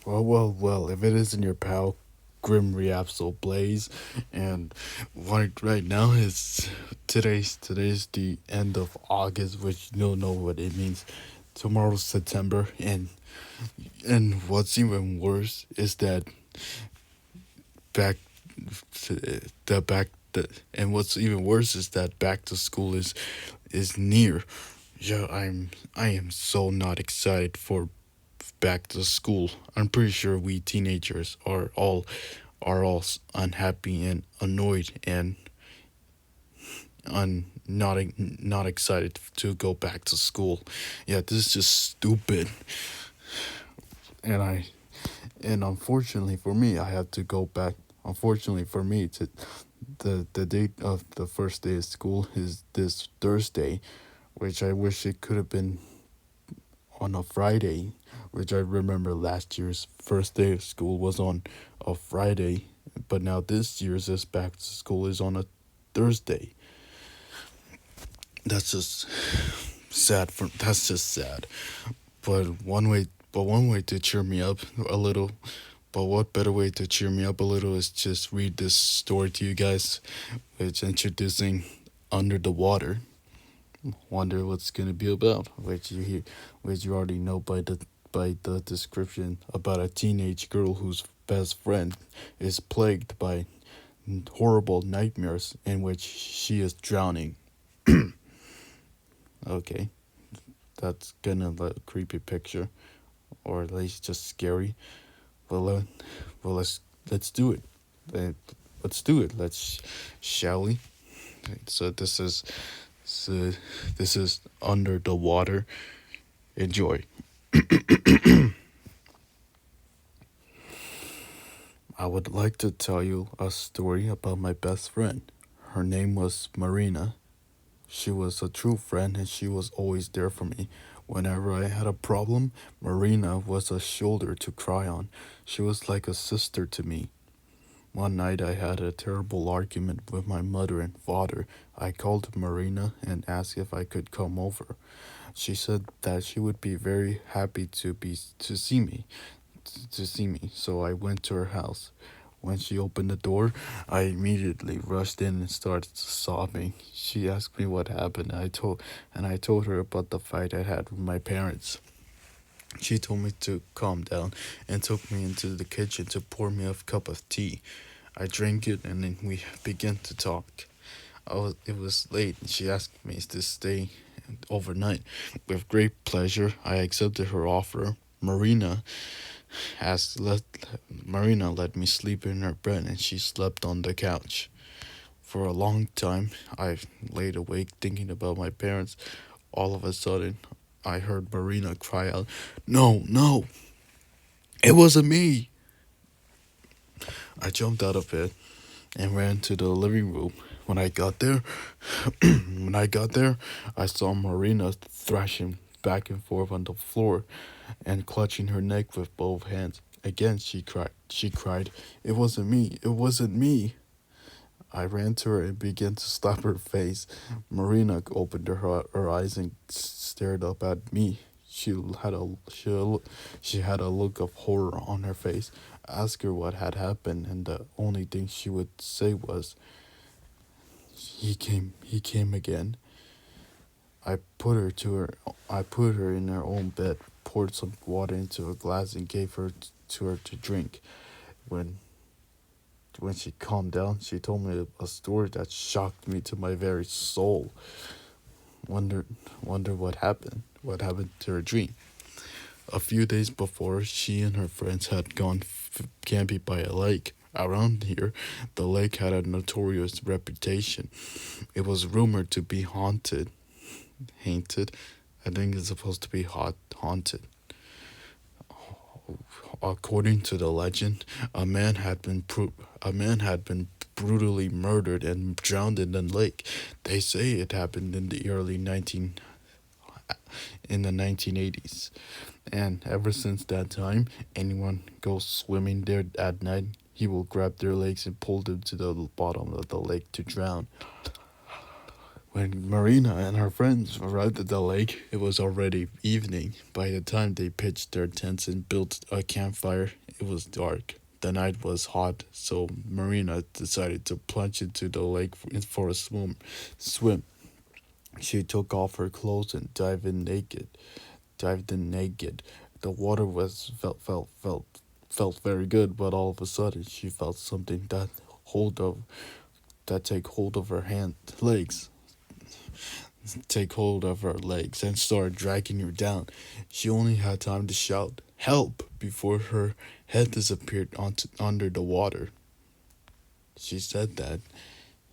Well, if it isn't your pal, Grim MegaAbsol Blaze, and right now is today's the end of August, which you don't know what it means. Tomorrow's September, and what's even worse is that back the back the and what's even worse is that back to school is near. Yeah, I am so not excited for back to school. I'm pretty sure we teenagers are all unhappy and annoyed and not excited to go back to school. Yeah, this is just stupid. And unfortunately for me, I have to go back. Unfortunately for me, the date of the first day of school is this Thursday, which I wish it could have been on a Friday, which I remember last year's first day of school was on a Friday, but now this year's this back to school is on a Thursday. That's just that's just sad. But one way to cheer me up a little. But what better way to cheer me up a little is just read this story to you guys, which introducing Under the Water. Wonder what's gonna be about, which you already know by the description about a teenage girl whose best friend is plagued by horrible nightmares in which she is drowning. Okay, that's gonna a creepy picture, or at least just scary. Well, well, let's do it. Uh, let's do it. Shall we? So so this is Under the Water. Enjoy. I would like to tell you a story about my best friend. Her name was Marina. She was a true friend and she was always there for me. Whenever I had a problem, Marina was a shoulder to cry on. She was like a sister to me. One night I had a terrible argument with my mother and father. I called Marina and asked if I could come over. She said that she would be very happy to see me, so I went to her house. When she opened the door, I immediately rushed in and started sobbing. She asked me what happened. I told her about the fight I had with my parents. She told me to calm down and took me into the kitchen to pour me a cup of tea. I drank it and then we began to talk. It was late and she asked me to stay overnight. With great pleasure, I accepted her offer. Asked let Marina let me sleep in her bed and she slept on the couch. For a long time I laid awake thinking about my parents. All of a sudden I heard Marina cry out, "No, no, it wasn't me." I jumped out of bed and ran to the living room. When I got there, I saw Marina thrashing back and forth on the floor and clutching her neck with both hands. Again, she cried. "It wasn't me. It wasn't me." I ran to her and began to slap her face. Marina opened her eyes and stared up at me. She had a look of horror on her face. I asked her what had happened, and the only thing she would say was, He came again." I put her to her. I put her in her own bed, poured some water into a glass, and gave her to her to drink. When when she calmed down, she told me a story that shocked me to my very soul. Wonder wonder what happened. What happened to her dream? A few days before, she and her friends had gone camping by a lake. Around here, the lake had a notorious reputation. It was rumored to be haunted. Haunted? I think it's supposed to be haunted. According to the legend, a man had been brutally murdered and drowned in the lake. They say it happened in the 1980s. And ever since that time, anyone goes swimming there at night, he will grab their legs and pull them to the bottom of the lake to drown. When Marina and her friends arrived at the lake, it was already evening. By the time they pitched their tents and built a campfire, it was dark. The night was hot, so Marina decided to plunge into the lake for a swim. She took off her clothes and dived in naked. The water was felt very good, but all of a sudden she felt something hold of take hold of her legs, take hold of her legs and start dragging her down. She only had time to shout "Help!" before her head disappeared under the water. She said that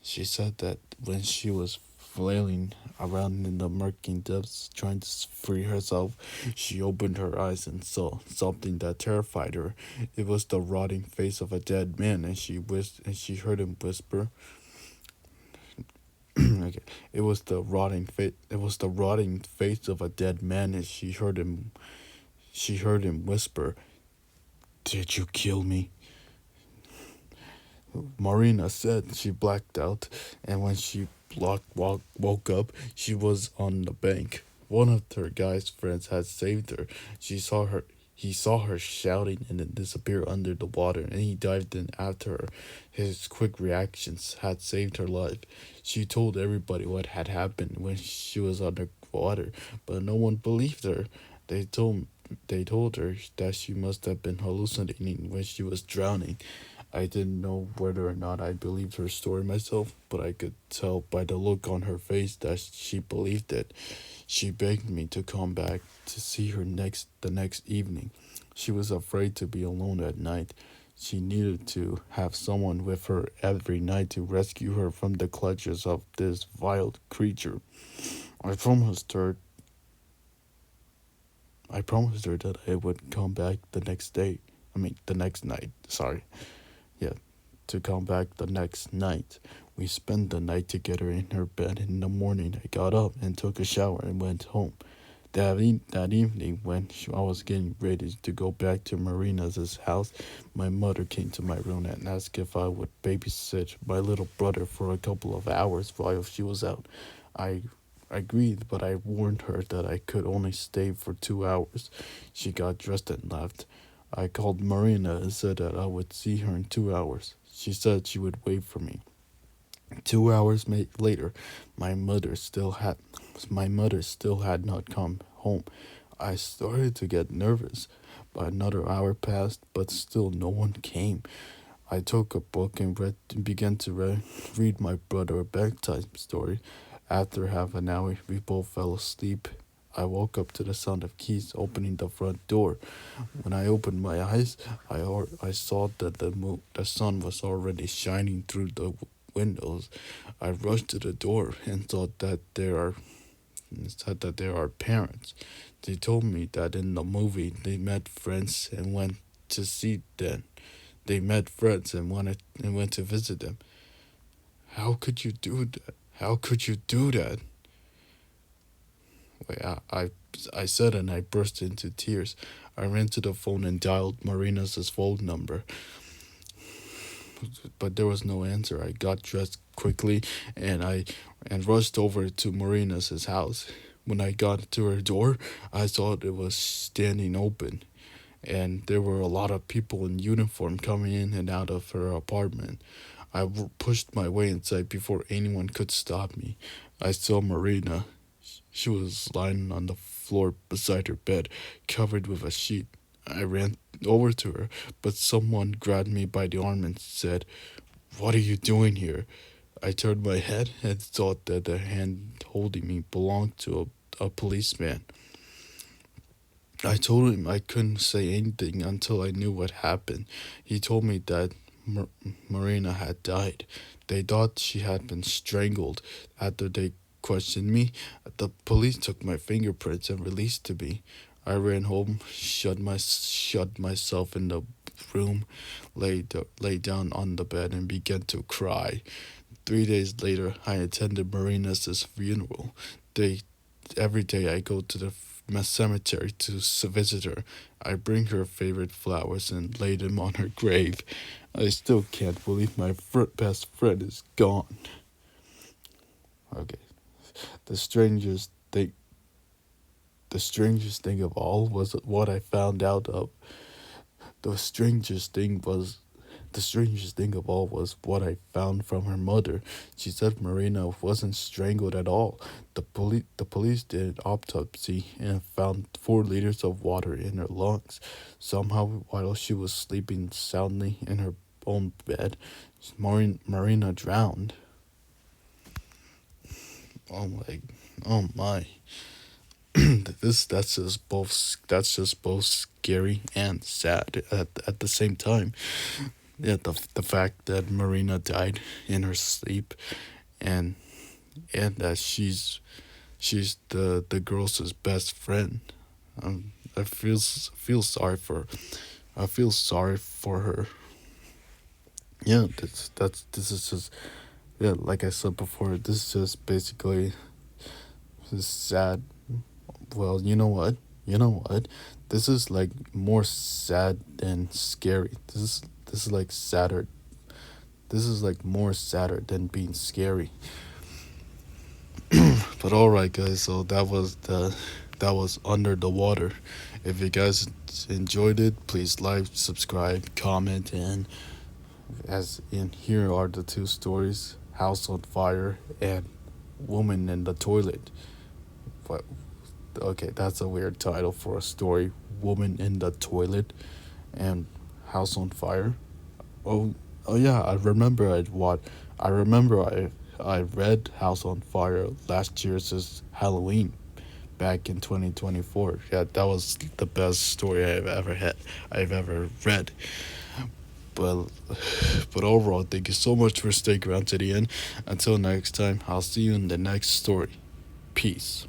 She said that when she was flailing around in the murky depths trying to free herself, she opened her eyes and saw something that terrified her. It was the rotting face of a dead man, and she heard him whisper. Okay, it was the rotting face of a dead man, and she heard him whisper, "Did you kill me?" Marina said she blacked out, and when she woke up, she was on the bank. One of her guy's friends had saved her. She saw her. He saw her shouting and then disappear under the water, and he dived in after her. His quick reactions had saved her life. She told everybody what had happened when she was underwater, but no one believed her. They told they told her that she must have been hallucinating when she was drowning. I didn't know whether or not I believed her story myself, but I could tell by the look on her face that she believed it. She begged me to come back to see her the next evening. She was afraid to be alone at night. She needed to have someone with her every night to rescue her from the clutches of this vile creature. I promised her I promised her that I would come back the next day. The next night. Sorry. Yeah, to come back the next night. We spent the night together in her bed. In the morning, I got up and took a shower and went home. That evening, when I was getting ready to go back to Marina's house, my mother came to my room and asked if I would babysit my little brother for a couple of hours while she was out. I agreed, but I warned her that I could only stay for 2 hours. She got dressed and left. I called Marina and said that I would see her in 2 hours. She said she would wait for me. 2 hours later, my mother still had not come home. I started to get nervous. But another hour passed, but still no one came. I took a book and began to read my brother a bedtime story. After half an hour, we both fell asleep. I woke up to the sound of keys opening the front door. When I opened my eyes, I saw that the sun was already shining through the windows. I rushed to the door and said that there are parents. They told me that in the movie they met friends and went to see them. They met friends and went to visit them. How could you do that? How could you do that? Wait, I said, and I burst into tears. I ran to the phone and dialed Marina's phone number, but there was no answer. I got dressed quickly and rushed over to Marina's house. When I got to her door, I saw it was standing open, and there were a lot of people in uniform coming in and out of her apartment. I pushed my way inside before anyone could stop me. I saw Marina. She was lying on the floor beside her bed, covered with a sheet. I ran over to her, but someone grabbed me by the arm and said, "What are you doing here?" I turned my head and saw that the hand holding me belonged to a policeman. I told him I couldn't say anything until I knew what happened. He told me that Mar- Marina had died. They thought she had been strangled. After they questioned me, the police took my fingerprints and released me. I ran home, shut myself in the room, lay down on the bed, and began to cry. 3 days later, I attended Marina's funeral. They Every day I go to the cemetery to visit her. I bring her favorite flowers and lay them on her grave. I still can't believe my best friend is gone. Okay. the strangest thing, the strangest thing of all was what I found out of. The strangest thing was The strangest thing of all was what I found from her mother. She said Marina wasn't strangled at all. The police did an autopsy and found 4 liters of water in her lungs. Somehow, while she was sleeping soundly in her own bed, Marina drowned. Oh my, oh my. That's just both scary and sad at the same time. Yeah, the fact that Marina died in her sleep, and that she's the girl's best friend. I feel sorry for her. Yeah, this is just, yeah, like I said before, this is just basically just sad. Well, you know what? You know what? This is like more sad than scary. This is like sadder. This is like more sadder than being scary. But all right, guys. So that was under the water. If you guys enjoyed it, please like, subscribe, comment, and as in here are the 2 stories: house on fire and woman in the toilet. But okay, that's a weird title for a story. Woman in the toilet and house on fire. Oh, oh yeah, I remember I read House on Fire last year's Halloween back in 2024. Yeah, that was the best story I've ever read. But but overall, thank you so much for sticking around to the end. Until next time, I'll see you in the next story. Peace.